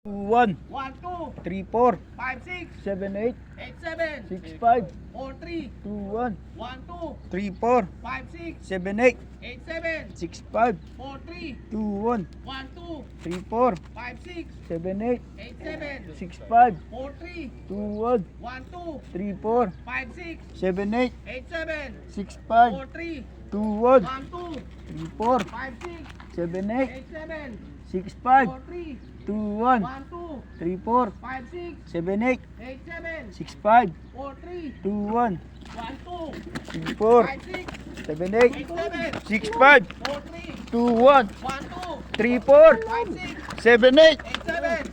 1, 1, 2, 3, 4, 5, 6, 7, 8, 8, 7, 6, 5, 4, 3, 2, 1, 1, 2, 3, 4, 5, 6, 7, 8, 8, 7, 6, 5, 4, 3, 2, 1, 1, 2, 3, 4, 5, 6, 7, 8, 8, 7, 6, 5, 4, 3, 2, 1, 1, 2, 3, 4, 5, 6, 7, 8, 8, 7, 6, 5, 4, 3, 2, 1, 1, 2, 3, 4, 5, 6, 7, 8, 8, 7, 6, 5, 4, 3, 2, 1, 1, 2, 3, 4, 5, 6, 7, 8, 8, 7, 6, 5, 4, 3, 2, 1, 1, 2, 3, 4, 5, 6, 7, 8, 8, 7, 6, 5, 4, 3, 2, 1, 1, 2, 3, 4, 5, 6, 7, 8, 8, 7,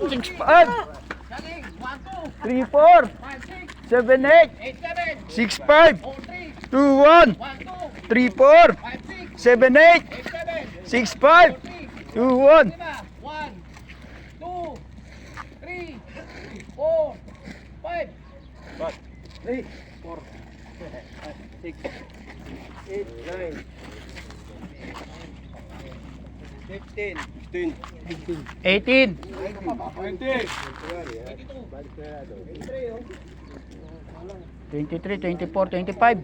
6, 5, galing, 1, 2, 3, 4, 5, 6, 7, 8, 8, 7, 6, 5, 4, 3, 2, 1, 1, 2, 3, 4, 5, 6, 7, 8, 8, 7, 6, 5, 2, 1. 1, 2, 3, 4, 5, 3, 4, 6, 8, 9, 15, 18, 23, 24, 25,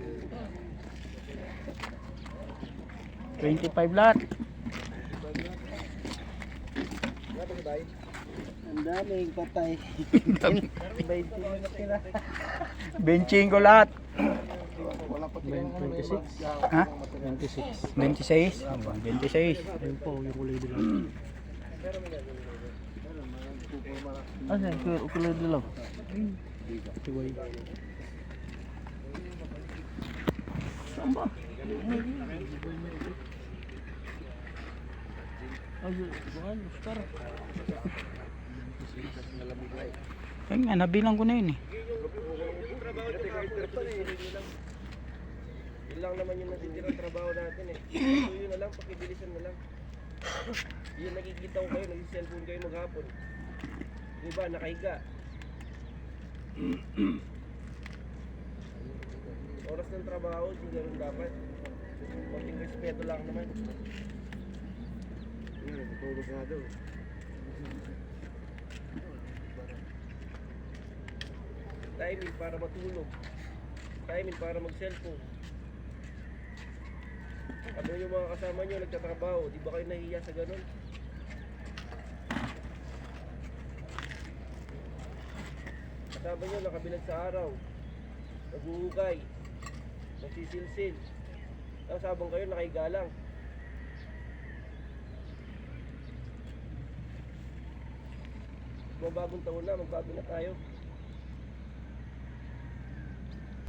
25 lahat. Ang daming patay. 25 lahat. 26. Ha? 26. 26? 26. Ayun po, yung kulay dilaw. Ano yung kulay dilaw? Tiway. Saan ba? Ay, bukan, Oscar. Ayun nga, nabilang ko na yun eh. Yun lang naman yung natitirang trabaho natin eh. So yun na lang, pakibilisan na lang. Yun nakikita ko kayo, nag-cellphone kayo maghapon. Diba, nakahiga. Oras ng trabaho, hindi ganun dapat. Konting respeto lang naman. Tutulog nga daw. Timing para matulog. Timing para mag-cellphone. Ano yung mga kasama nyo nagtatrabaho, di ba kayo nahiya sa ganun? Kasama nyo nakabilad sa araw, naghuhugay, nagsisilsil. Tapos habang kayo nakahiga lang. Magbagong taon na, magbago na tayo.